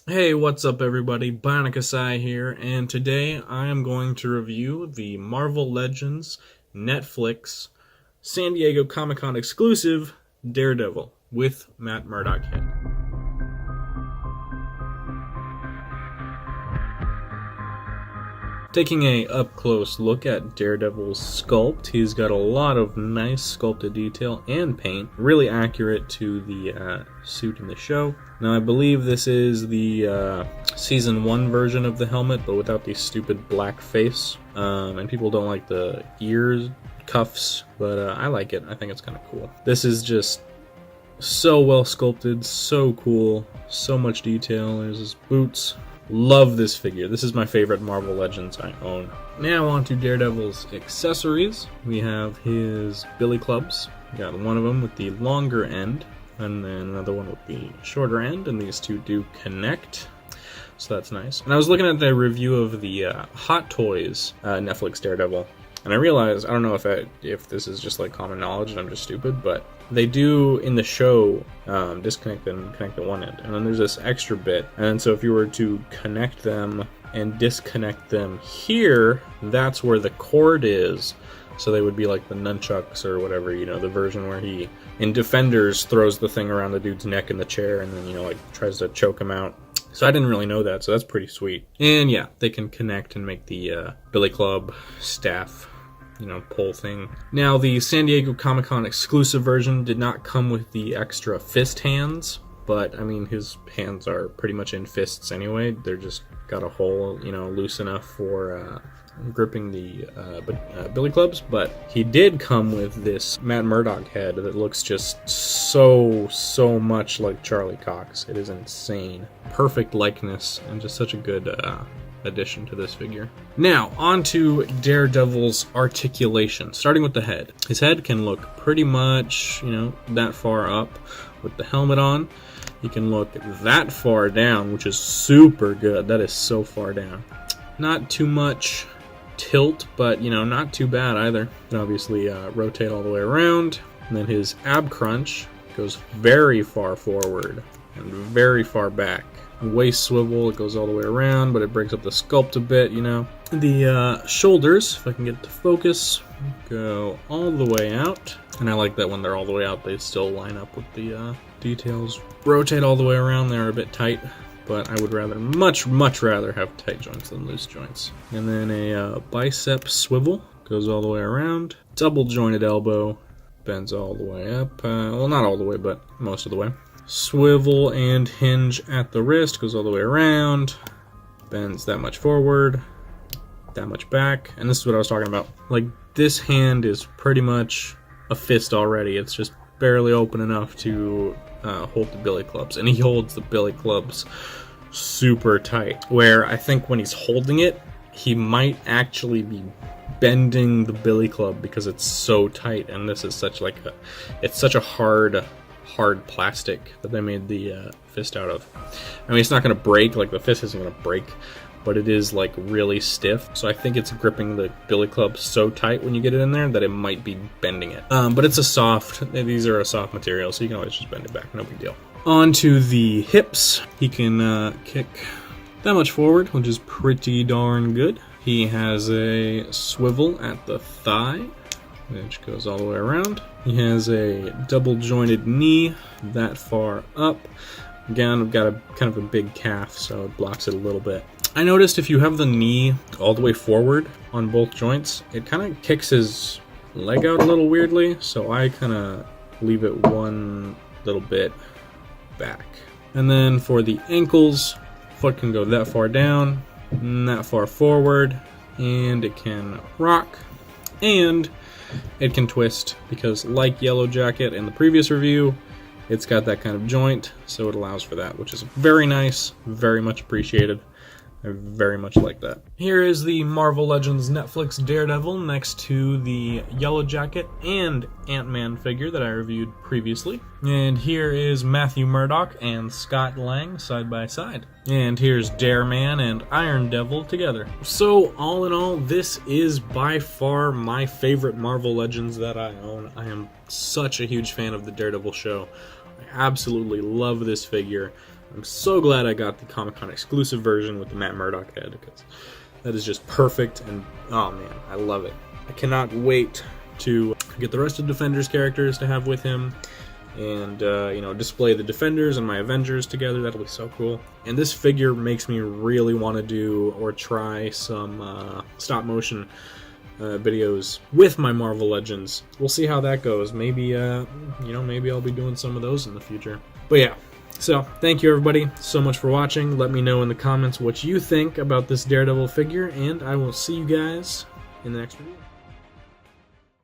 Hey, what's up everybody? Banakasai here, and today I am going to review the Marvel Legends Netflix San Diego Comic-Con exclusive Daredevil with Matt Murdock head. Taking a up-close look at Daredevil's sculpt, he's got a lot of nice sculpted detail and paint, really accurate to the suit in the show. Now I believe this is the Season 1 version of the helmet, but without the stupid black face. And people don't like the ear cuffs, but I like it. I think it's kind of cool. This is just so well sculpted, so cool, so much detail. There's his boots. Love this figure. This is my favorite Marvel Legends I own. Now on to Daredevil's accessories. We have his billy clubs. We got one of them with the longer end, and then another one with the shorter end, and these two do connect. So that's nice. And I was looking at the review of the Hot Toys Netflix Daredevil, and I realized, I don't know if this is just like common knowledge and I'm just stupid, but they do in the show disconnect and connect the one end, and then there's this extra bit, and so if you were to connect them and disconnect them here, that's where the cord is. So they would be like the nunchucks or whatever, you know, the version where he in Defenders throws the thing around the dude's neck in the chair and then, you know, like tries to choke him out. So I didn't really know that, so that's pretty sweet. And yeah, they can connect and make the billy club staff, you know, pole thing. Now, the San Diego Comic-Con exclusive version did not come with the extra fist hands, but I mean, his hands are pretty much in fists anyway. They're just got a hole, you know, loose enough for gripping the billy clubs. But he did come with this Matt Murdock head that looks just so much like Charlie Cox. It is insane. Perfect likeness, and just such a good addition to this figure. Now, on to Daredevil's articulation, starting with the head. His head can look pretty much, you know, that far up with the helmet on. He can look that far down, which is super good. That is so far down. Not too much tilt, but, you know, not too bad either. And obviously rotate all the way around. And then his ab crunch goes very far forward and very far back. Waist swivel, it goes all the way around, but it breaks up the sculpt a bit, you know. The shoulders, if I can get it to focus, go all the way out. And I like that when they're all the way out, they still line up with the details. Rotate all the way around, they're a bit tight, but I would rather, much rather have tight joints than loose joints. And then a bicep swivel, goes all the way around. Double jointed elbow, bends all the way up. Well, not all the way, but most of the way. Swivel and hinge at the wrist, goes all the way around, bends that much forward, that much back, and this is what I was talking about. Like, this hand is pretty much a fist already. It's just barely open enough to hold the billy clubs, and he holds the billy clubs super tight, where I think when he's holding it, he might actually be bending the billy club because it's so tight, and this is such like it's such a hard plastic that they made the fist out of. I mean, it's not going to break, like the fist isn't going to break, but it is like really stiff. So I think it's gripping the billy club so tight when you get it in there that it might be bending it. But it's these are a soft material, so you can always just bend it back, no big deal. On to the hips. He can kick that much forward, which is pretty darn good. He has a swivel at the thigh, which goes all the way around. He has a double jointed knee that far up. Again, I've got a kind of a big calf, so it blocks it a little bit. I noticed if you have the knee all the way forward on both joints, it kind of kicks his leg out a little weirdly, so I kind of leave it one little bit back. And then for the ankles, foot can go that far down, and that far forward, and it can rock, and it can twist, because like Yellow Jacket in the previous review, it's got that kind of joint, so it allows for that, which is very nice, very much appreciated. I very much like that. Here is the Marvel Legends Netflix Daredevil next to the Yellow Jacket and Ant-Man figure that I reviewed previously. And here is Matthew Murdock and Scott Lang side by side. And here's Dareman and Iron Devil together. So all in all, this is by far my favorite Marvel Legends that I own. I am such a huge fan of the Daredevil show. I absolutely love this figure. I'm so glad I got the Comic-Con exclusive version with the Matt Murdock head, because that is just perfect, and oh man, I love it. I cannot wait to get the rest of Defenders characters to have with him, and display the Defenders and my Avengers together. That'll be so cool. And this figure makes me really want to do or try some stop motion videos with my Marvel Legends. We'll see how that goes. Maybe maybe I'll be doing some of those in the future. But yeah, so thank you everybody so much for watching. Let me know in the comments what you think about this Daredevil figure, and I will see you guys in the next video.